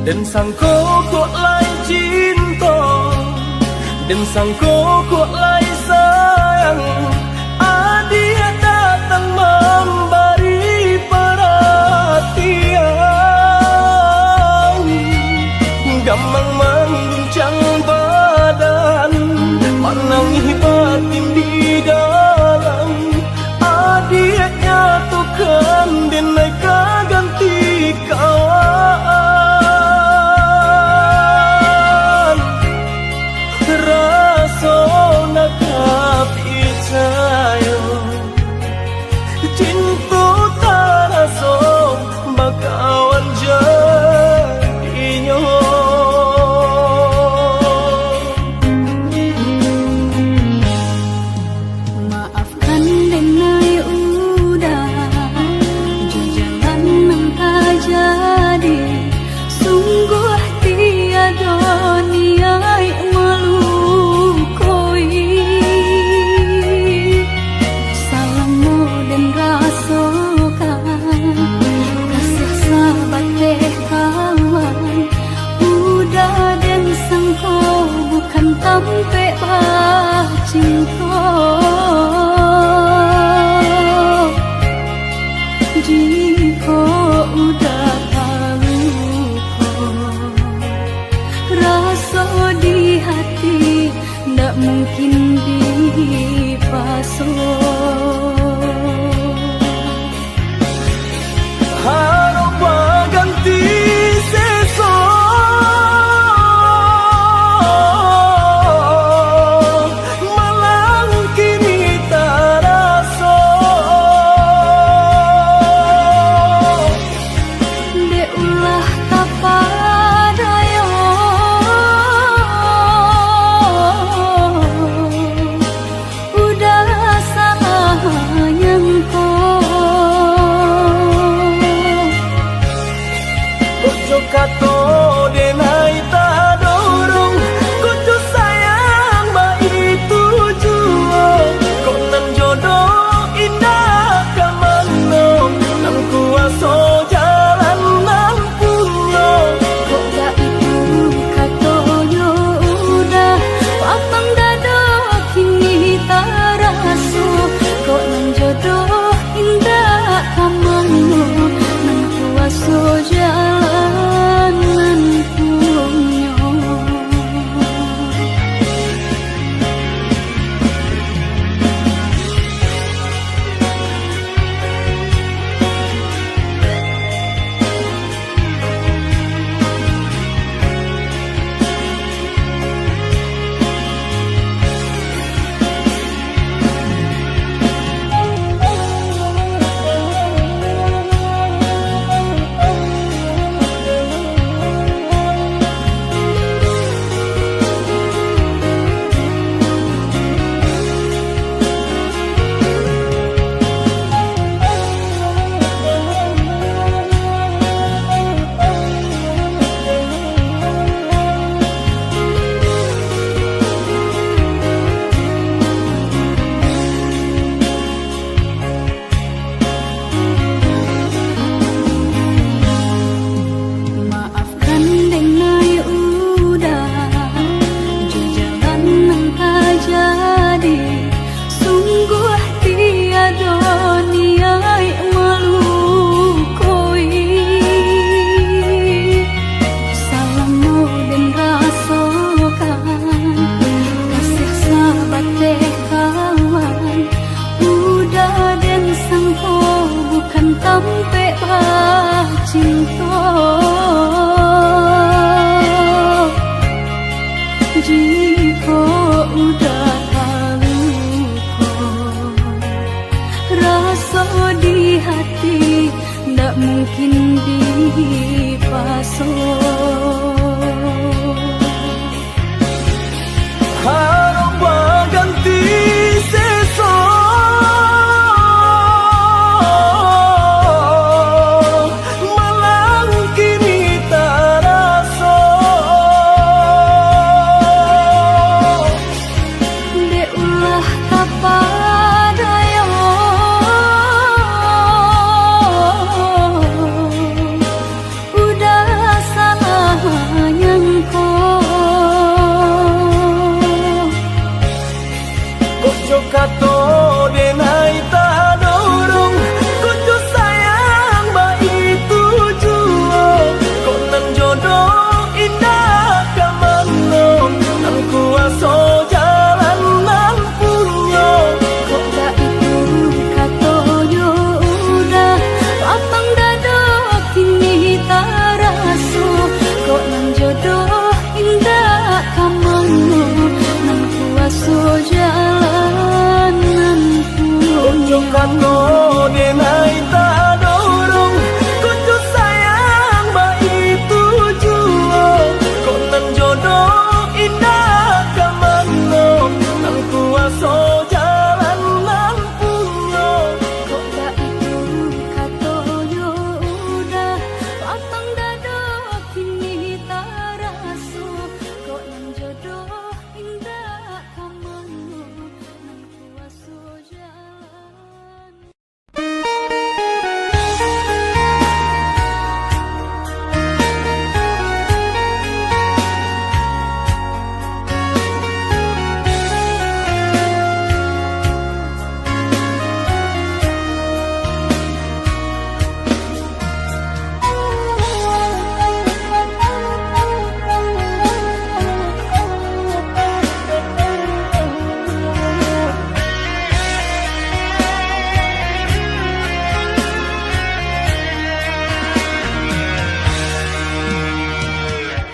Dan sangko kok lai cinta, dan sangko kok lai sayang. Dia datang memberi perhatian, gamang mengguncang badan, menangis batin di dalam. Dia nyatukan denai ganti kawan. Rasa nak percaya cinta tak rasa bakawan jadinya. Maafkan denai udah jalan yang tak jadi. Sungguh tiada niat melukoi. Salahmu dan rasakan kasih sahabat teh kawan. Udah dan sangko bukan tampe cinta. Jika udah tahu rasa di hati ndak mungkin dipasung. Harap ganti seso, malang kini tak rasa. De ulah kapadayo, udah sayang ko. Kojo kato denai tak dorong, kojo sayang ba itu jua. Kok nan jodoh indah kamano, nan kuaso jalan nan punya. Kok gak itu katoyo udah papang dado kini taraso. Kok nan jodoh indah kamango, nan kuaso jalan nan punya.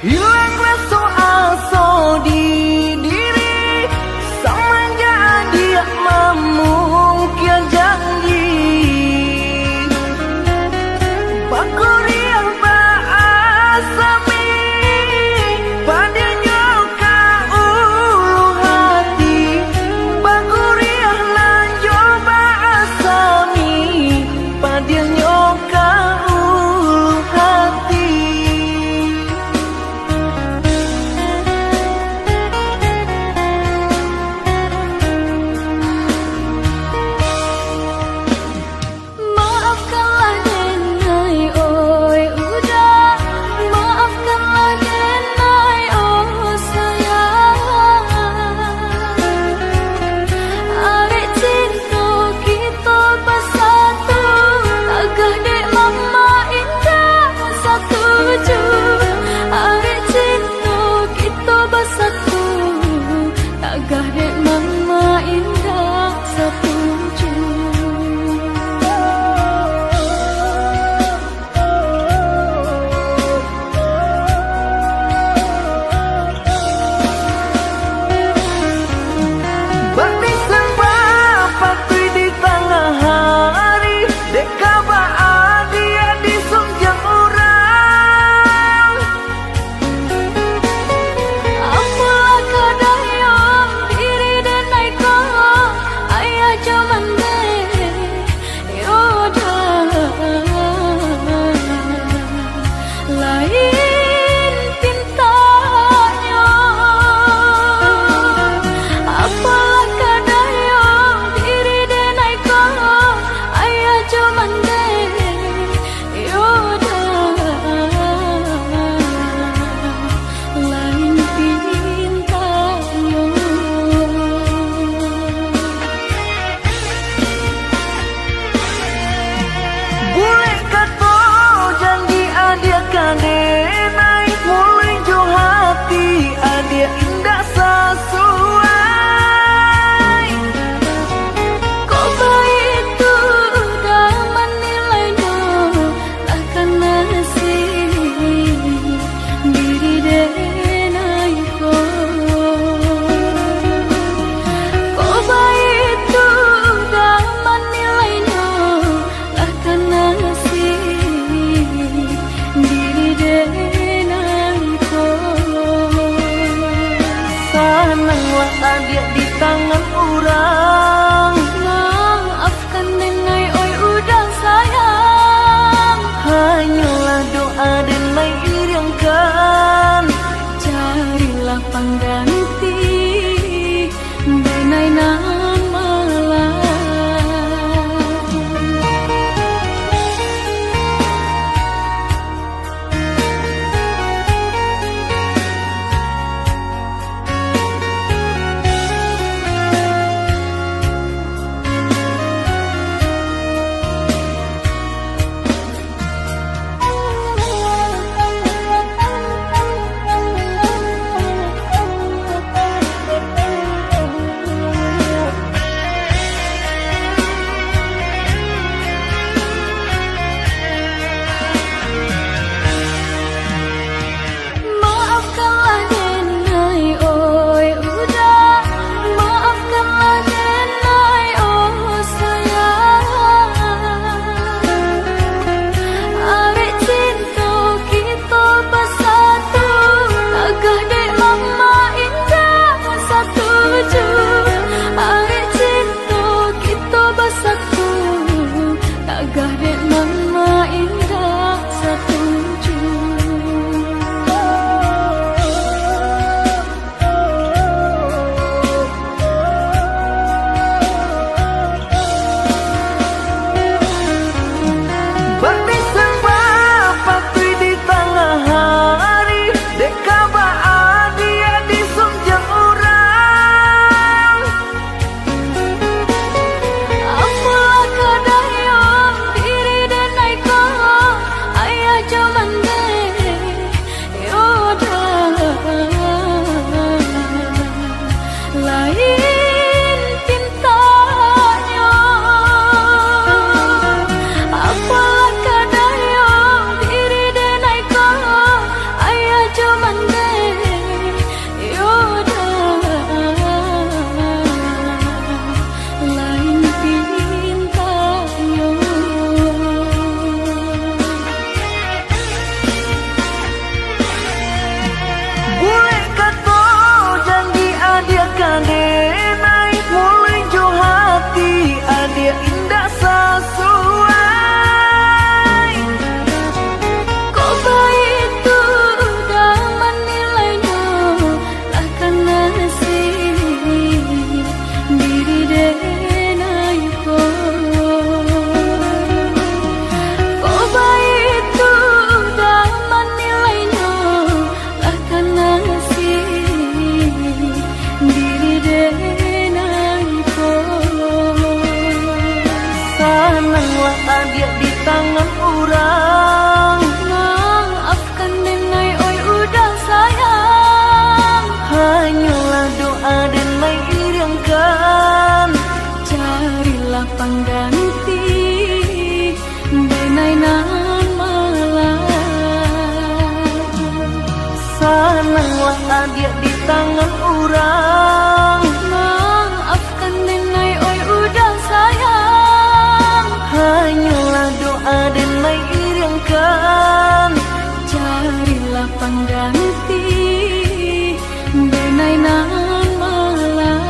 Hilang rasa asa di diri semenjak dia memungkir janji. Bakurian asami padanya ka ulu hati. Bakurian lanjo asami padanya ka ulu hati. Sananglah adik di tangan orang. Maafkan Denai, oi udah sayang. Hanyalah doa Denai iringkan. Carilah pengganti Denai nan malam.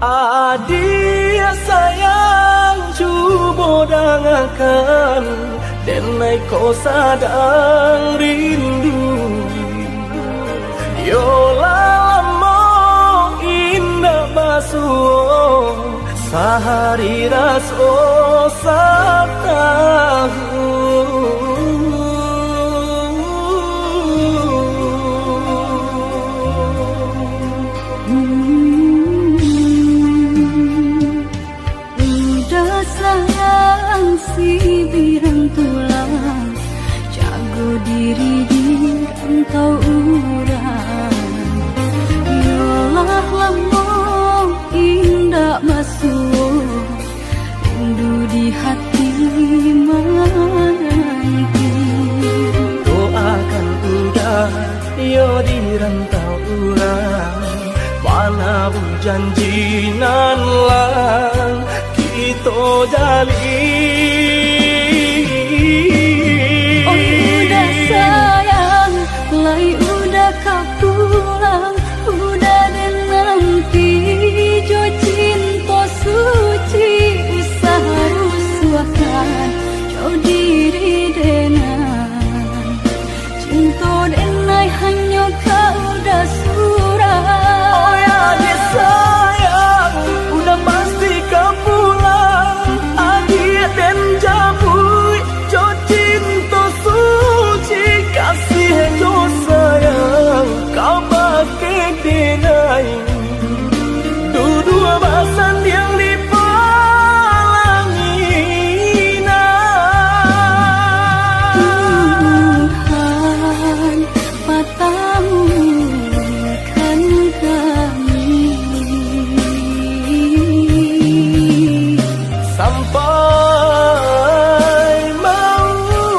Adik sayang cuba dengarkan, Denai kau sadang rindu. Yolah lama indah basuh, sehari raso satahu. Si birang tulang jago diri di rantau urang. Yolah lamo indah masuk, rindu di hati menanti. Doakan udah yo di rantau urang, mana janji nan lang kita jalin. Oh udah sayang, lai udah kau pulang, udah dan nanti jo cinta suci usaha rusuhkan jo diri Denai. Cinta Denai hanya kau udah surah. Oh ya dia sayang, udah pasti kau pulang. Adik dan jabui jo cinta suci, kasih jo sayang kau pakai Denai. Dua basan yang Tuhan patahkan kami sampai maut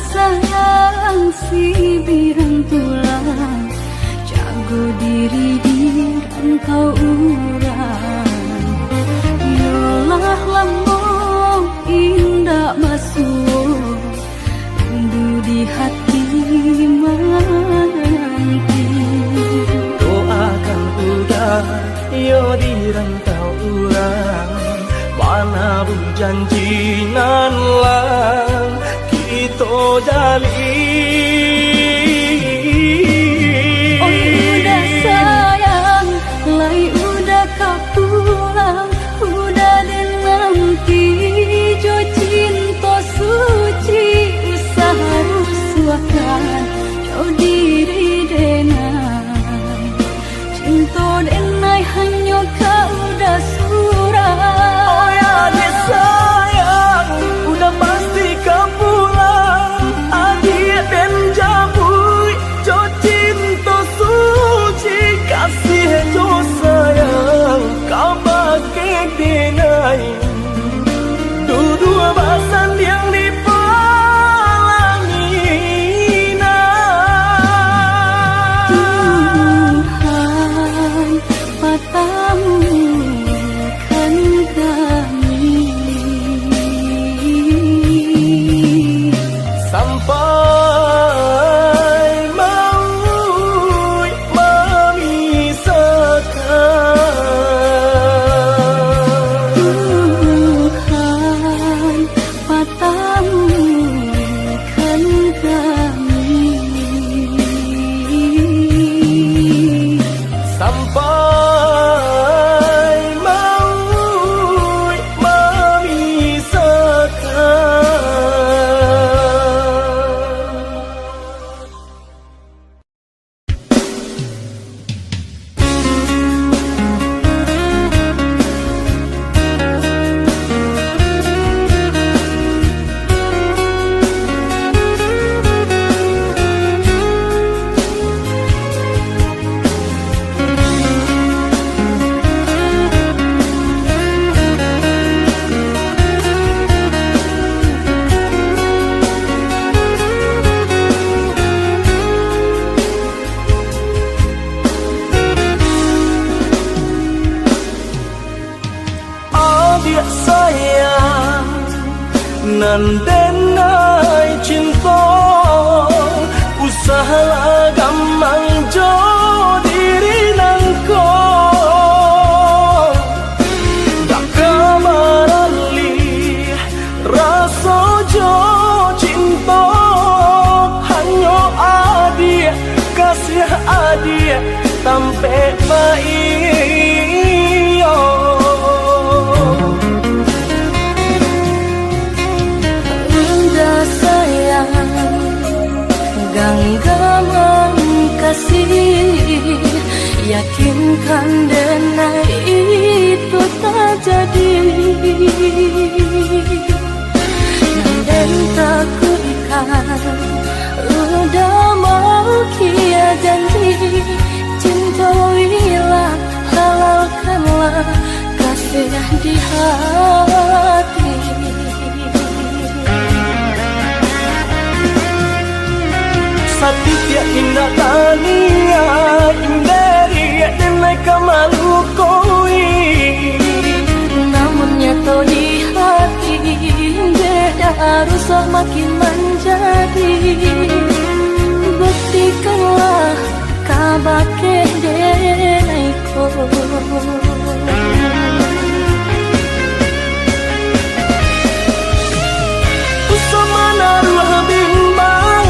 sayang si birang tulang, jago diri di rantau urang. di rantau urang, mana janji nan lang kita jalin. Oh udah sayang, lai udah kau pulang, udah dan nanti jo cinta suci usaha rusuhkan kau diri denai, cinta denai hanya kau dah surah. Oh ya dia sayang, udah pasti kau pulang, adik dan jabui jo cinta suci kasih jo sayang kau pakai denai. Dua basan yang dipalangina Tuhan patamukan kami sampai maut memisahkan. Tuhan patamukan kami Sampai maut adik sayang nan denai cinta usaha gamang jo diri nangko dak kamarali rasa jo cinta hanya adik kasih adik sampai baik udah sayang genggaman kasih yakinkan denai itu tak jadi dan tak kuikan udah mau kia janji cinta wilah halalkanlah kasih di hati. Satya indah tania inderi denai kamalu koi Namun nyata di hati beda harus makin menjadi. Buktikanlah kabake denaiko usama naruh bimbang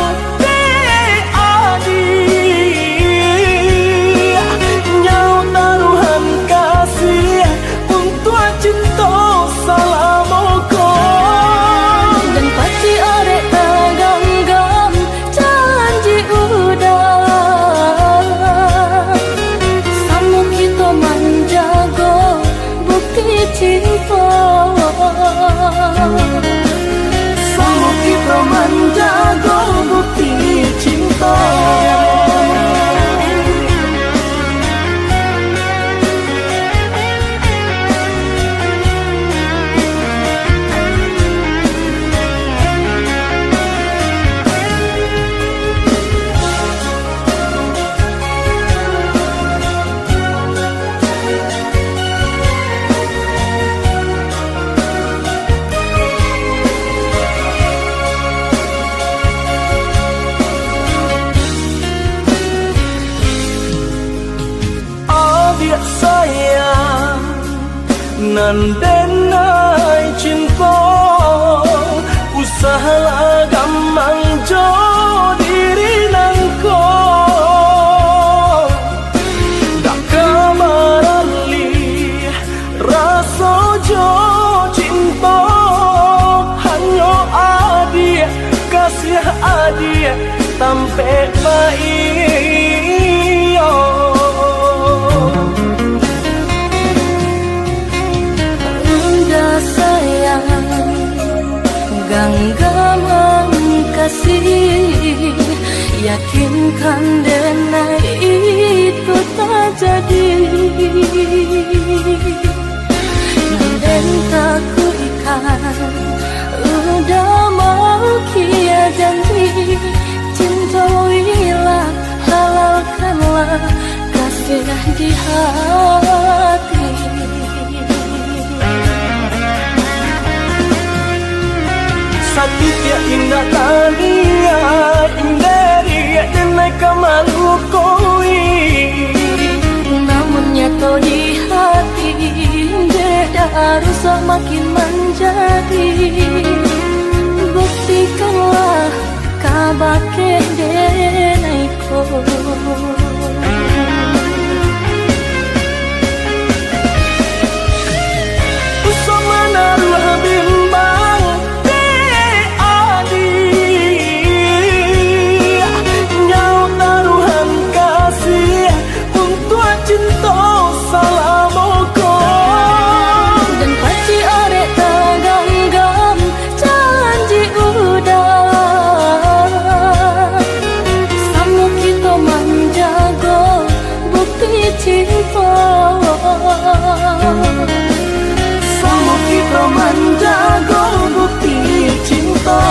dan pasti arek taganggam janji udah sama kita menjaga bukti cinta sama kita menjaga bukti cinta. Nandenai cinta usaha gamang jo diri nangko dak kamarali rasa jo cinta hanyo adik kasih adik tampe baik Genggaman kasih yakinkan denai itu tak jadi dan tak kuikan udah mau kia janji cintailah halalkanlah kasih di hati sakit ya indah tania indari denai kamalu koi namun nyata di hati beda harus makin menjadi buktikanlah kabake denai ko usama naruh bimbang cinta salamoko dan pasti orek tergenggam janji udah sama kita menjaga bukti cinta sama kita menjaga bukti cinta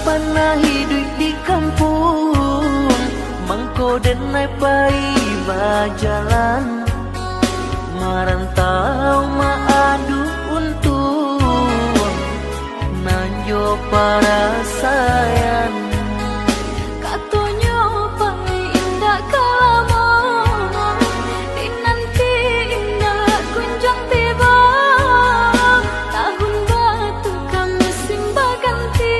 Pernah hidup di kampung mangko denai pai bajalan merantau maadu untung nanjo para sayang katonyo pai indah kalamo dinanti indah kunjung tiba tahun batu kami simba ganti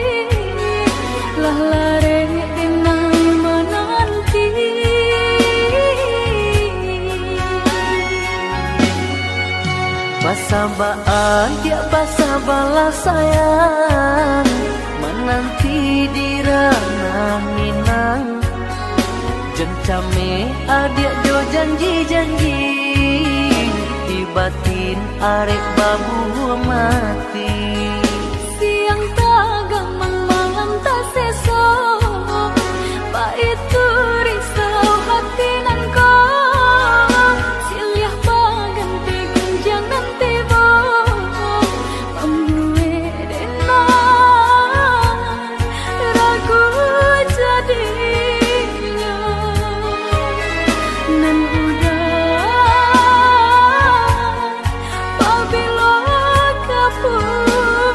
lah lare denai menanti basabaan dia basabalah sayang menanti di ranah Minang jencame adik jo janji-janji di batin arek babu mati siang tagamang malam tak seso pak itu risau hati nangko siliah baganti kunjangan tiba pembuwe denai ragu jadinya nan udah pabilo kapur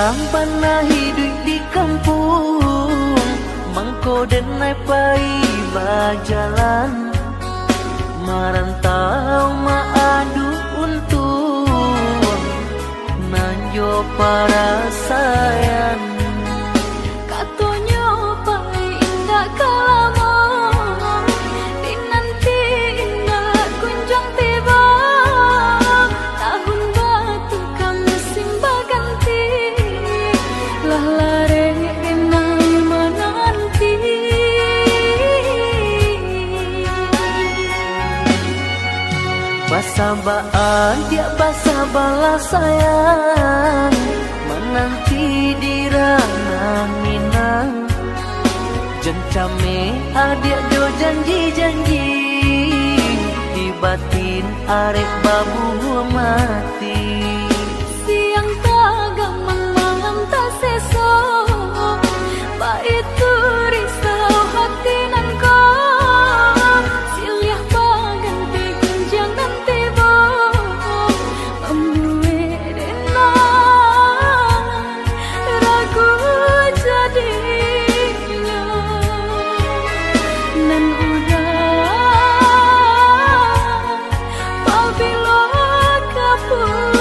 Yang pernah hidup di kampung mangko denai pai berjalan merantau maadu untuk nanjo para sayang Katonyo pai indah kalamo dinanti indah kunjung tiba tahun batu kan musim baganti lah lare enai menanti Basabaan dia basa balas sayang menanti di ranah Minang jencame adik jo janji-janji di batin arek babu mati siang tagamang malam tak seso itu risau hati nan ko silih baganti kunjang nanti bo membuat enak ragu jadinya nan udah apabila kapur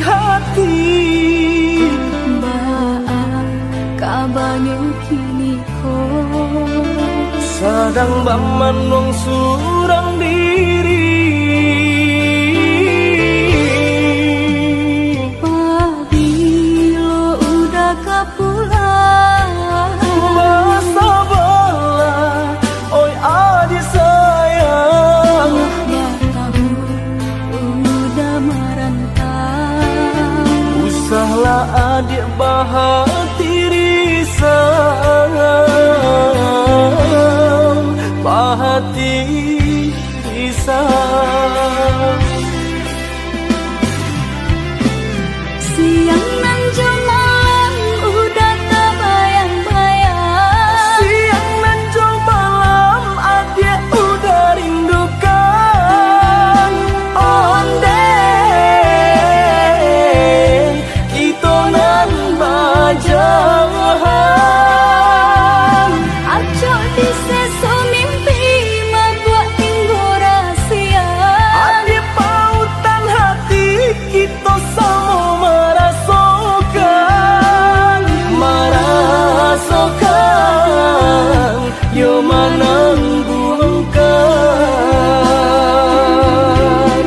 hati. Baak kabanyu kini ko Sadang bamanong surang diri. Pabilo udah kapulang Masa bala, oi adi sayang. Batahu udah merantau Usahlah adik bahati risau, bahati risau. Siang nan malam udah kebayang-bayang Siang dan jauh malam adik udah rindukan. Ondeng itu nan bajahan. Acok di seso mimpi membuat tinggu rahasia Adik pautan hati kita sama merasakan yo menangguhkan.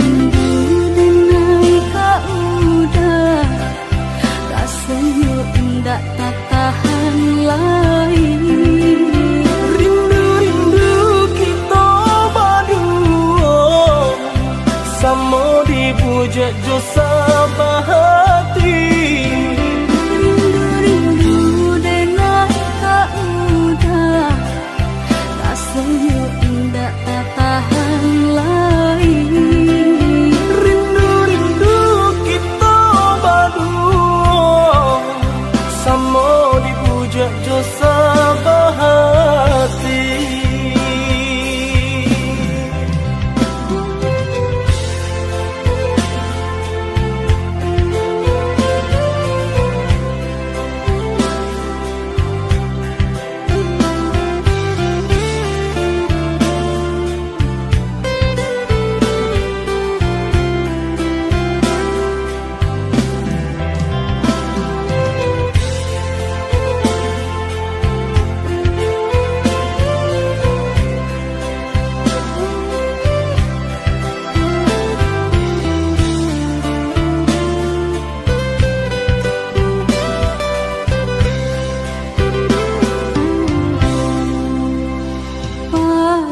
Rindu denai kau udah rasanya indah tak tahan lain Rindu-rindu kita berdua sama dibujak jo sabahati. Rindu denai kau udah rasanya indah tak tahan lain Rindu-rindu kita berdua sama dibujak jo sabahati.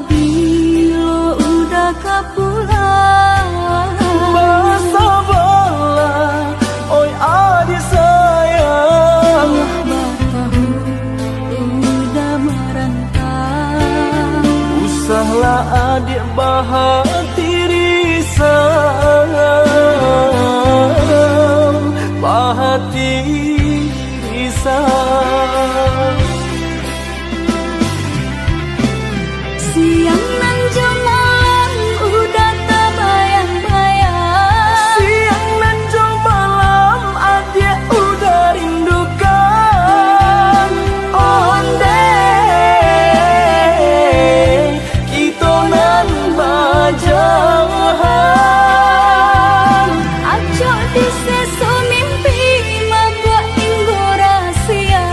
Pabilo udah kapulang Masa bala, oi adik sayang. Batahu udah merantau Usahlah adik bahati risau, bahati risau. Siang nan malam udah kebayang-bayang Siang dan jauh malam adik udah rindukan. Ondeng kita nan bajahan. Acok di seso mimpi membuat tinggu rahasia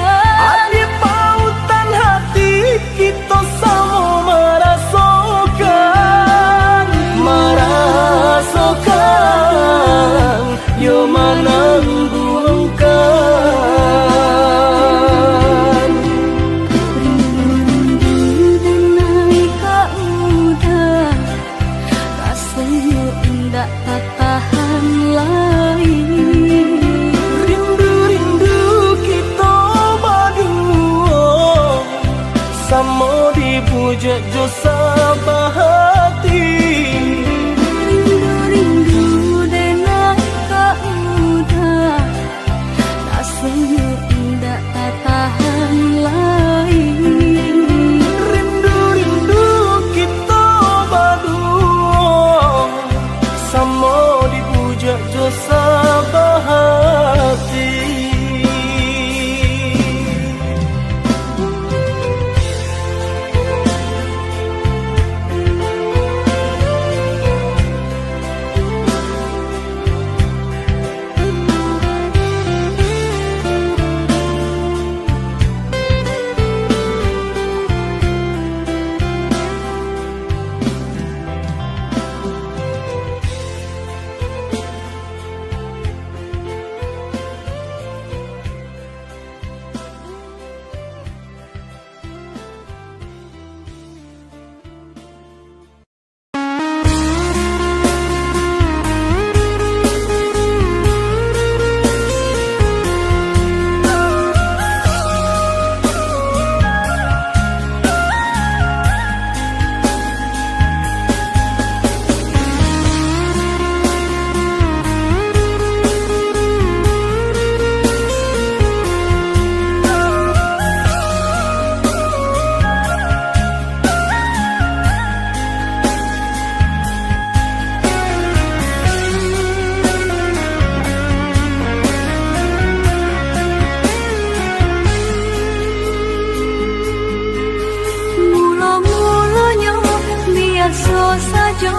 saja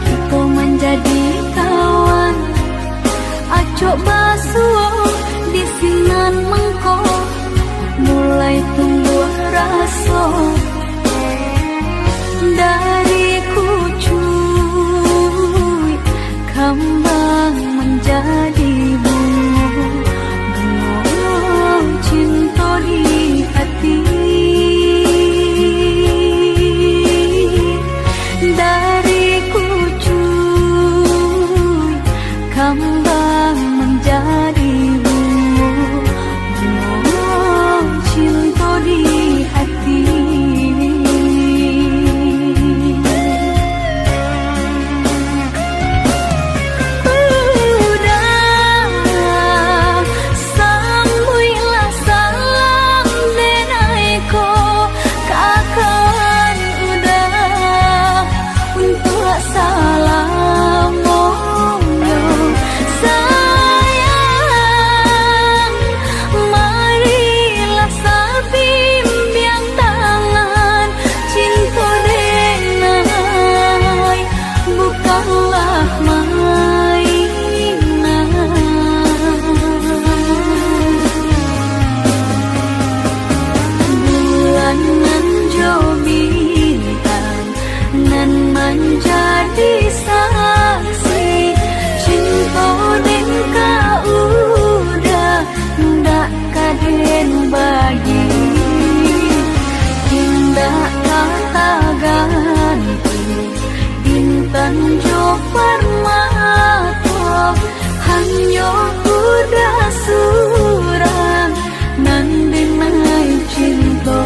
kita menjadi kawan. Acok basuh di sinan mengko mulai tumbuh rasa dari kucuy kembang menjadi bunga cinta di hati. Dari kucuy kembang menjadi bunga cinta di hati. Menjadi saksi cinta dan kau udah ndak kaden bagi indah kata ganti bintang jo permata hanya udah surang nan denai cinta.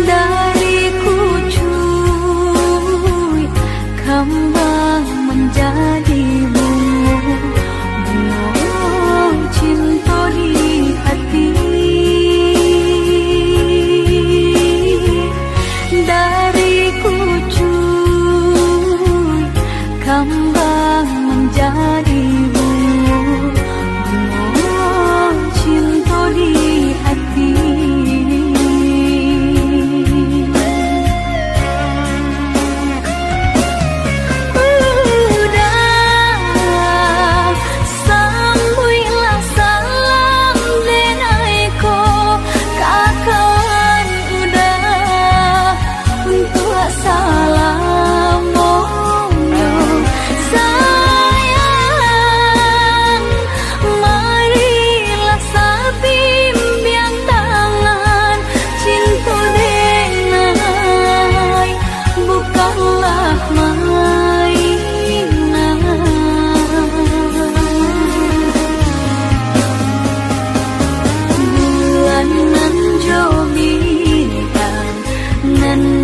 Dari kucuy kembang menjadi bunga cinta di hati. Dari kucuy kembang menjadi bunga cinta di hati.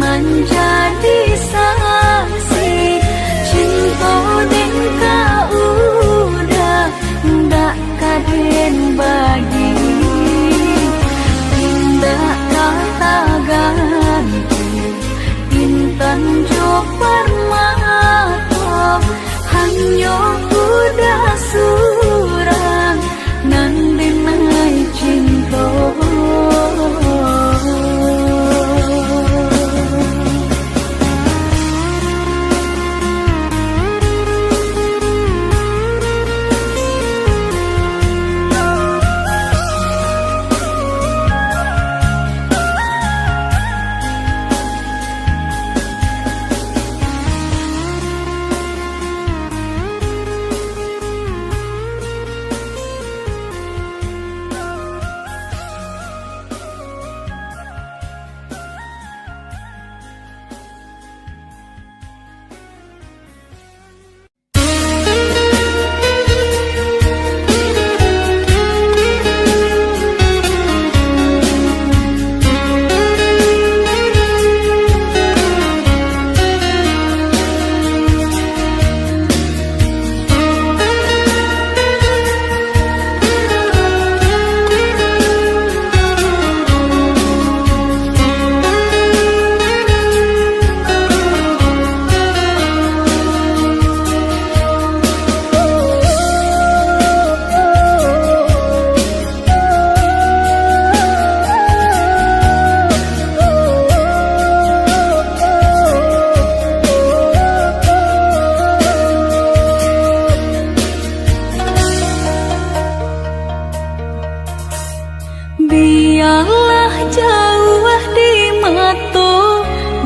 Menjadi saksi cinta dan kau udah ndak kaden bagi indah kata ganti bintang jo permata hanya udah surang nan denai cinta.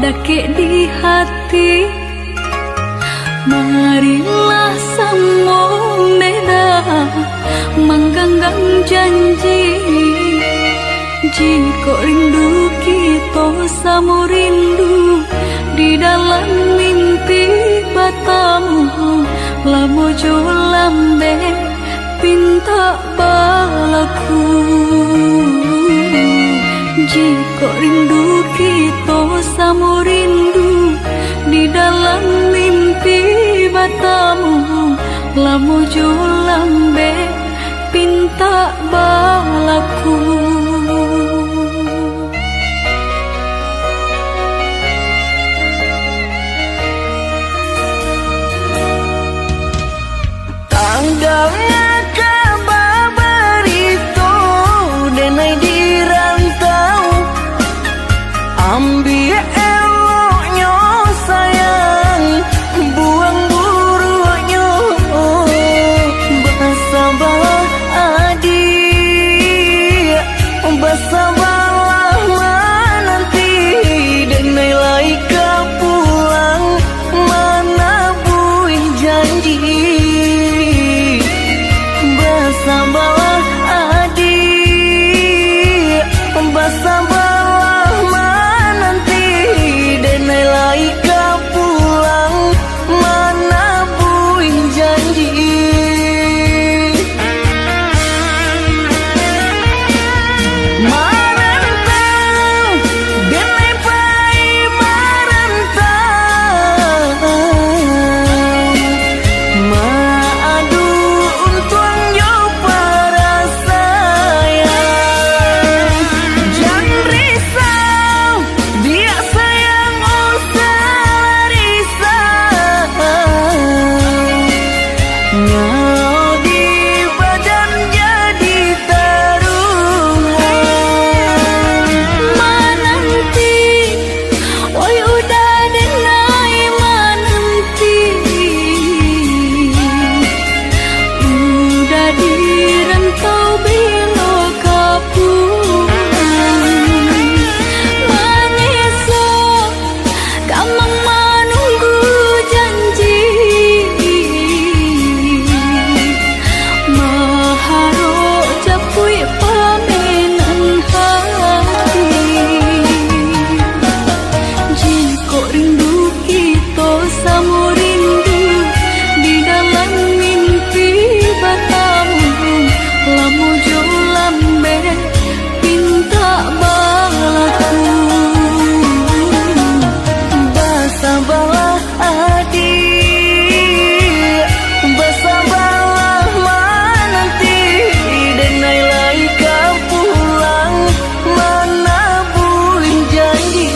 dake di hati. Marilah sambung beda menggenggam janji. Jika rindu kita sama rindu di dalam mimpi batamu, lamojo lambe pinta balaku. Jika rindu kita sama rindu di dalam mimpi batamu, lamojo lambe pinta balaku. Tanggalnya kabar itu denai di rantau, ambil eloknya sayang, buang buruknya. Bersabarlah adik, bersabarlah menanti, denai laika pulang mana buih janji. Bersabarlah adik, bersabarlah menanti, denai laika pulang mana buih janji. Marantau, denai pai marantau, maadu untuang yo para sayang. Jangan risau, dia sayang usah risau. Nyau di badan jadi taruhan. Menanti, oi udah denai menanti. Udah di rantau bila kapulang. Menyesal, kamang menunggu janji. Maharo capui pamenan hati. Jika rindu kita sama rindu di dalam mimpi batamu, lamojo lambe pinta balaku. Bersabarlah adik, bersabarlah menanti, denai laika pulang mana buih janji.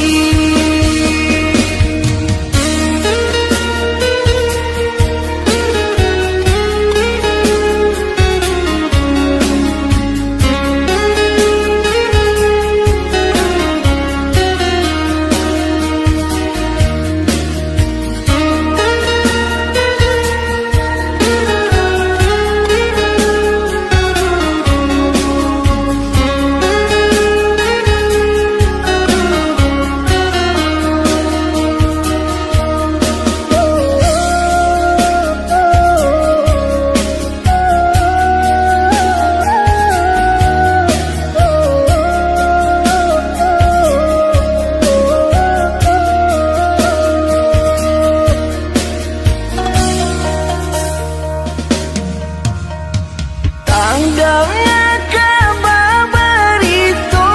Tanggalnya kabar itu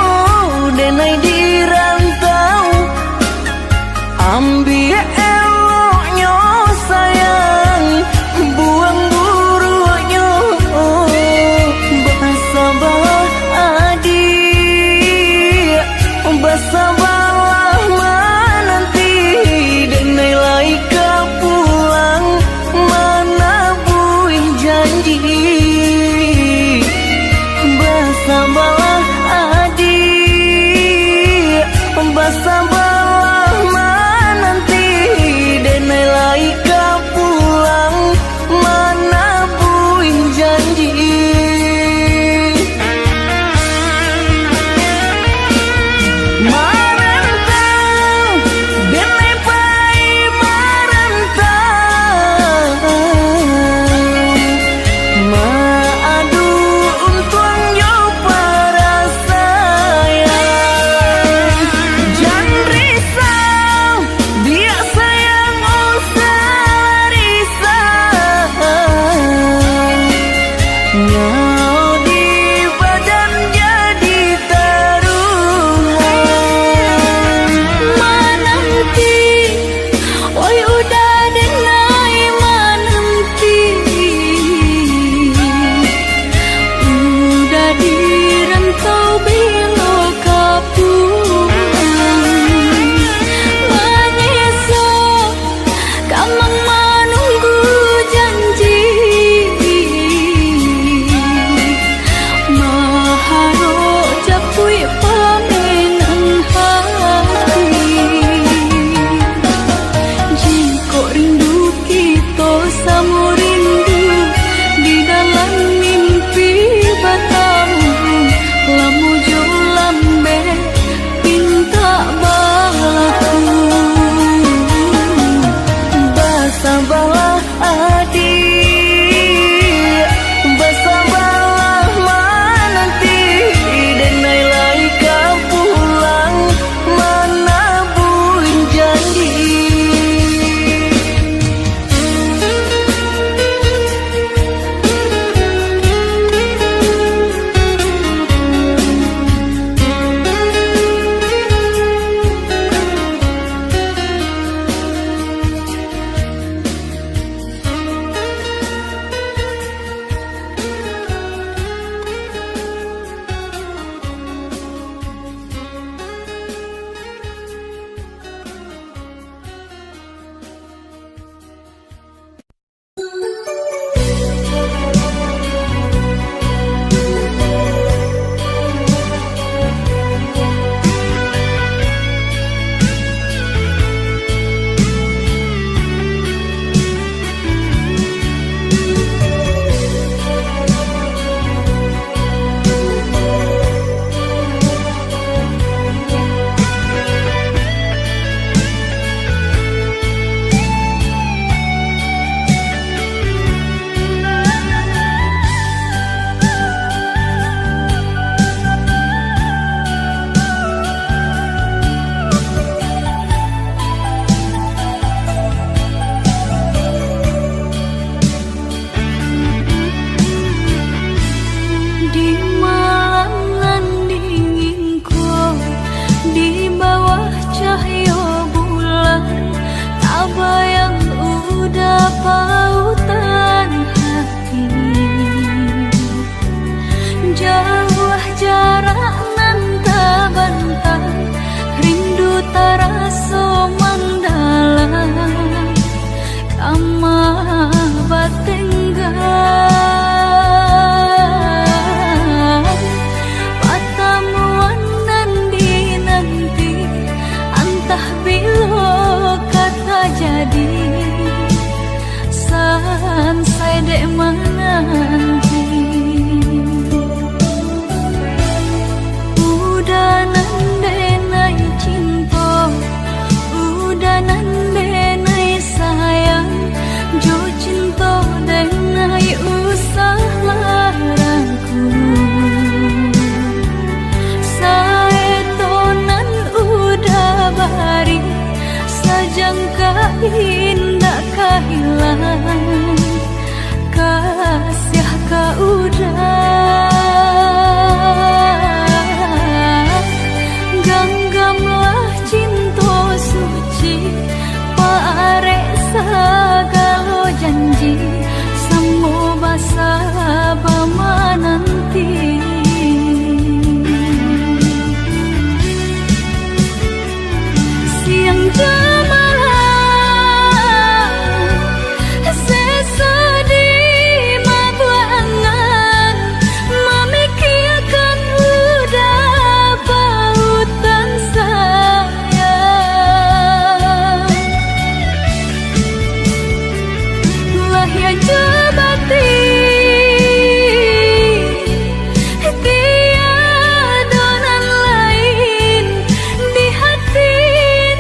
denai di rantau, ambil eloknya sayang, buang buruknya. Bersabarlah adik, bersabarlah menanti, denai laika pulang mana buih janji. Bersabarlah adik, bersabarlah menanti, Dah bilo kata jadi Sansai dek menanti Udah nandenai cinta Udah nandenai sayang Jo cinta denai usah larangku Saetonan udah bari Sajangka indah kehilangan Kasih ka udah Ganggamlah cinta suci Pare sagalo janji Semua basa bama nanti Siang jemalah Sesedih mabuangan Memikirkan udah pautan sayang Lahya jebati Tiadonan lain Di hati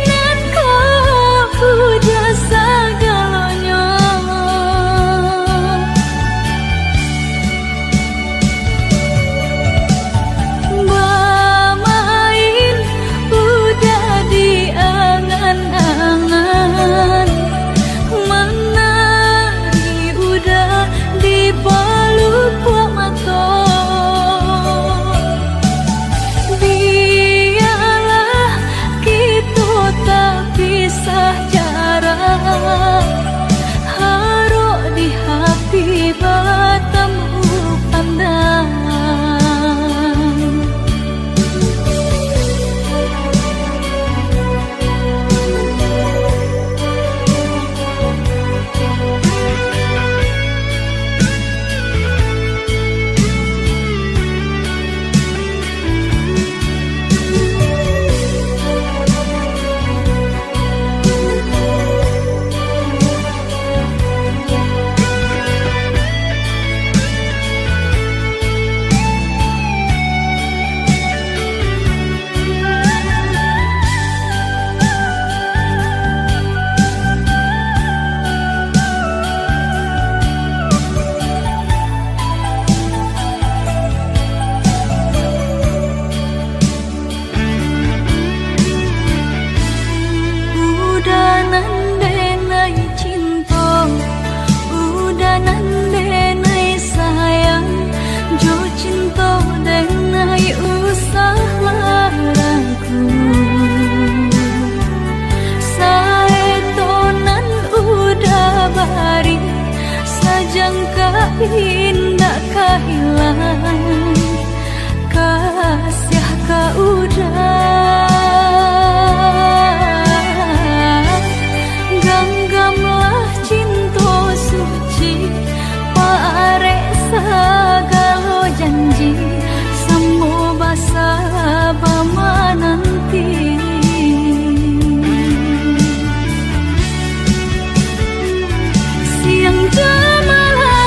nan kau udah segalanya Bermain udah di angan-angan Menari udah di peluk mata Biarlah kita tak pisah jarak Haruk di hati bertemu pandang Udah nandenai cinta Udah nandenai sayang Jo cinta denai usah larangku Saetonan udah bari Sajangka indah kehilangan Kasih ka udah Ganggamlah cinta suci Pare sagalo janji Semua basa bama nanti Siang jemalah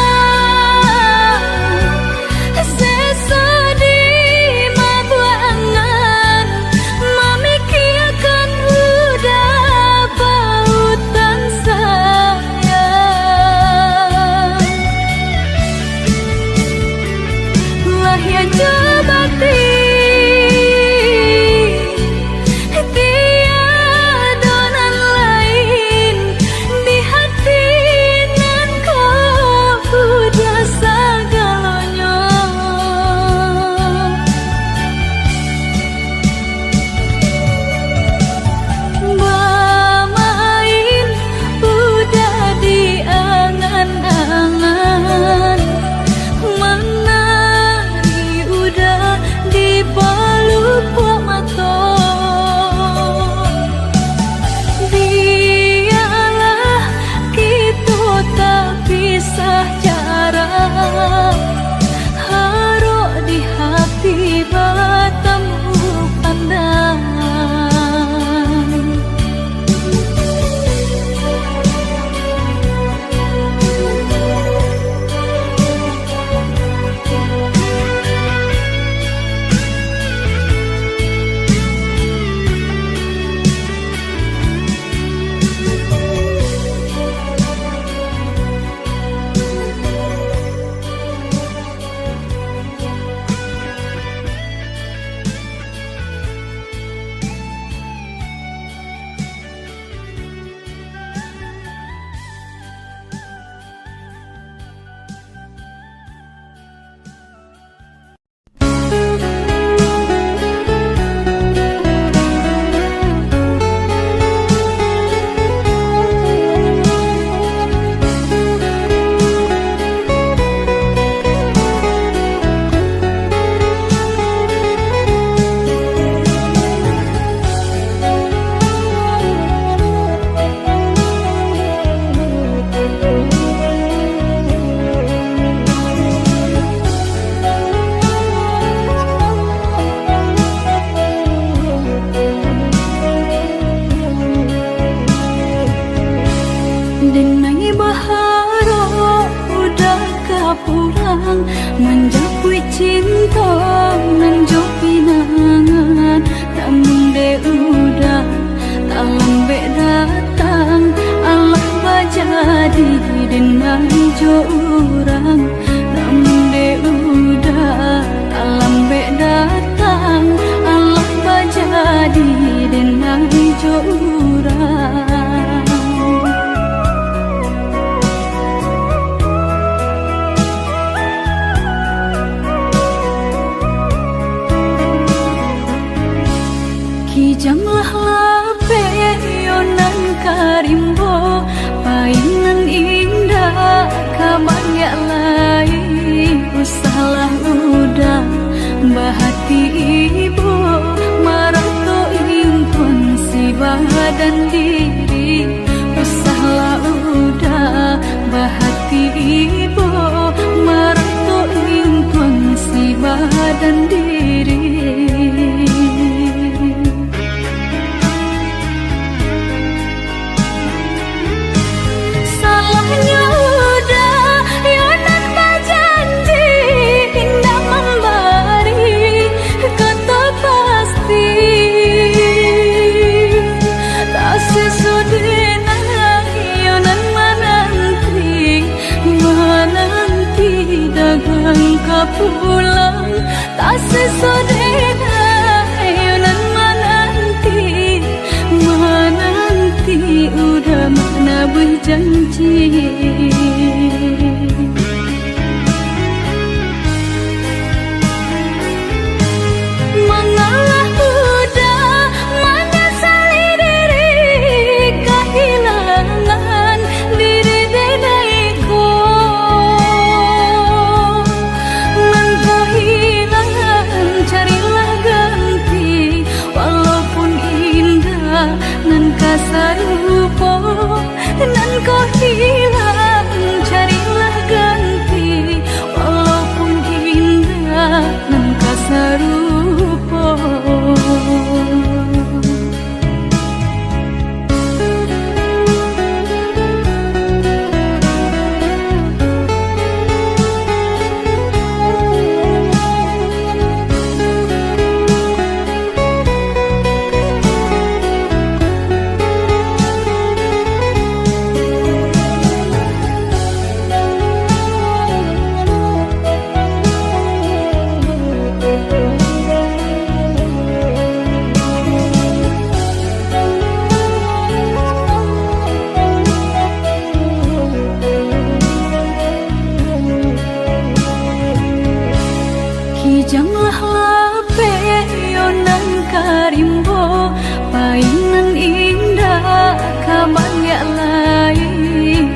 Denai baharo udah kapulang menjapui cinta nan jo pinangan namun de udah tak lambe datang Allah bajadi denai jo urang namun de udah tak lambe datang Allah bajadi denai jo urang. Kijanglah lape yonan karimbo painan indah kabangya lai usahlah udah bahati ibu marato impun si badan diri usahlah udah bahati ibu marato impun si badan diri. Pulang tak sesodena yonan menanti udah mana berjanji mengalah udah menyesali diri kehilangan diri denaiku. Carilah ganti walaupun indah nan kasarupo nan kau hilang carilah ganti walaupun indah nan kasarupo. Kijanglah lape yonan karimbo painan indah kabangya lai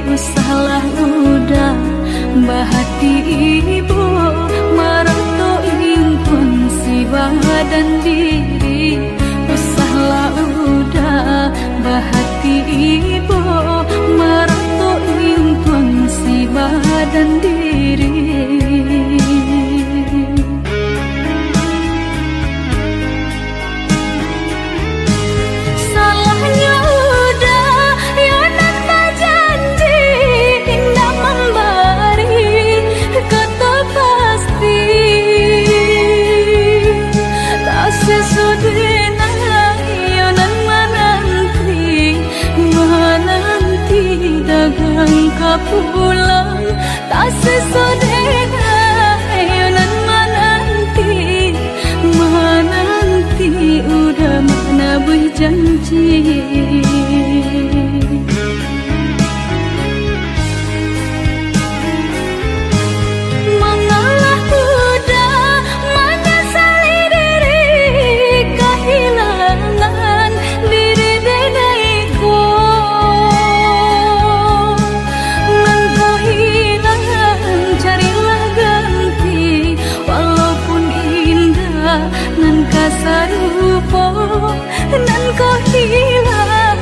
usahlah udah bahati ibu marato impun si badan diri usahlah udah bahati ibu marato impun si badan diri. Pulang tak sesodena yonan menanti udah mana berjanji mengalah udah menyesali diri kehilangan diri denaiku. Carilah ganti walaupun indah nan kasarupo nan kau hilang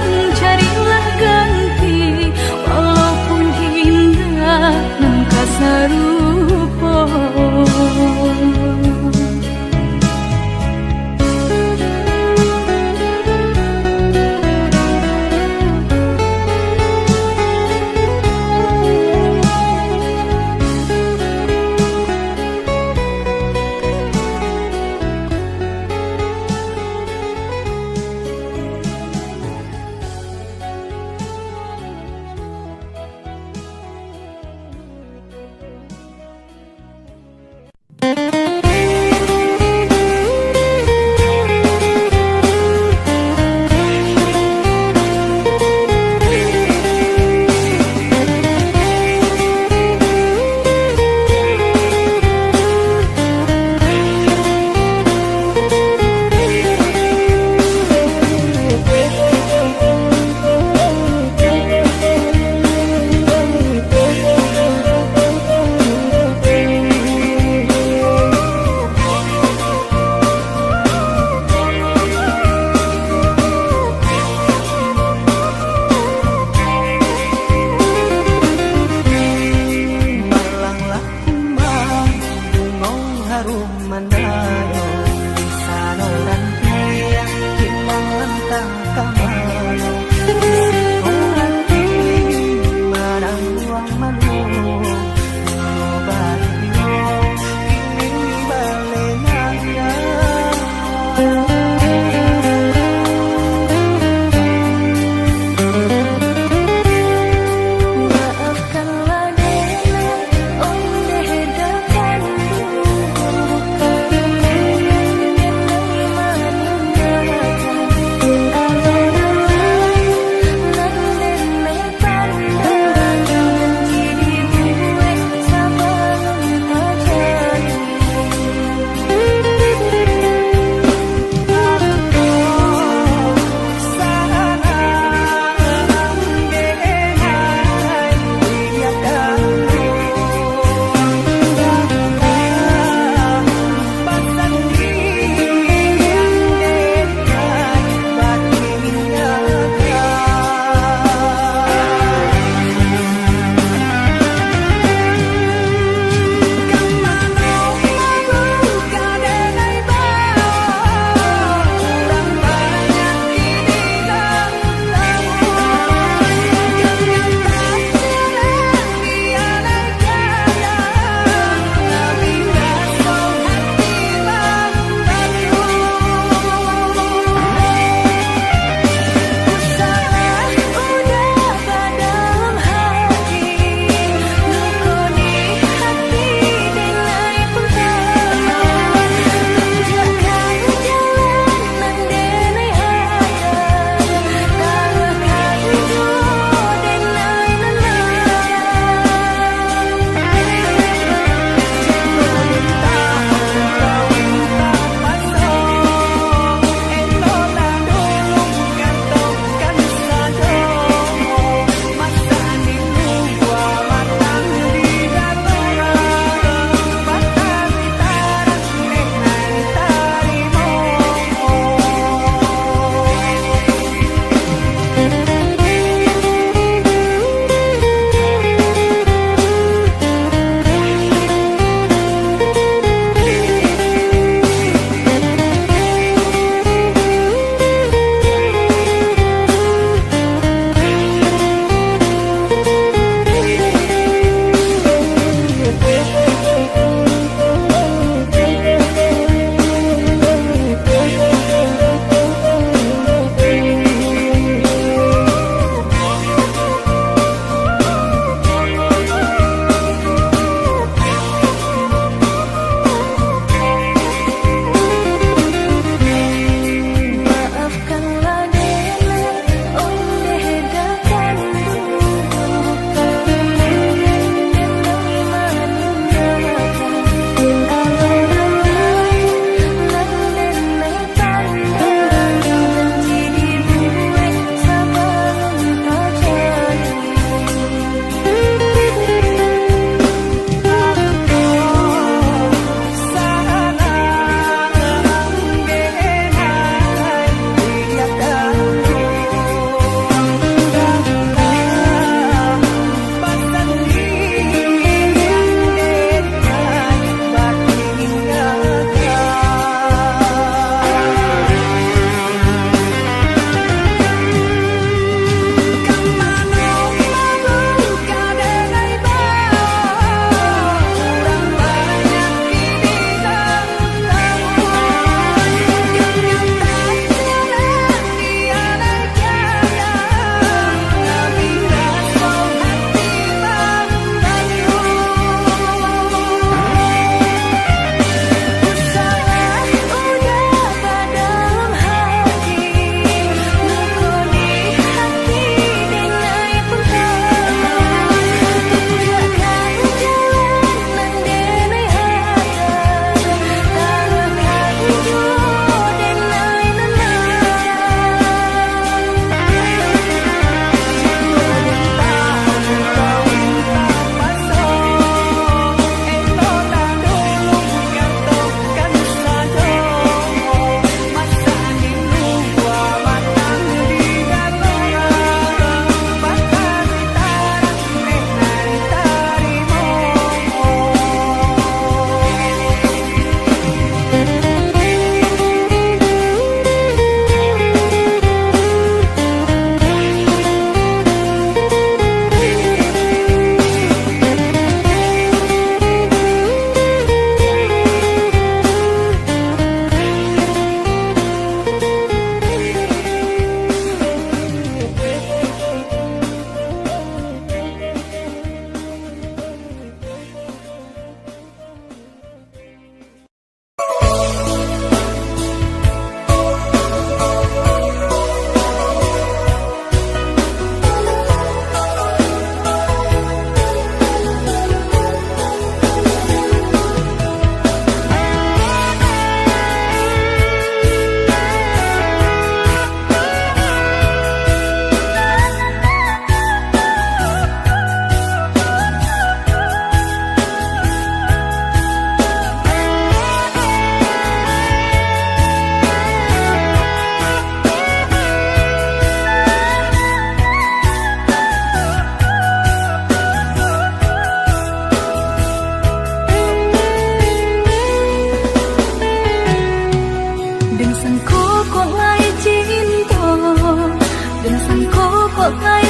pakai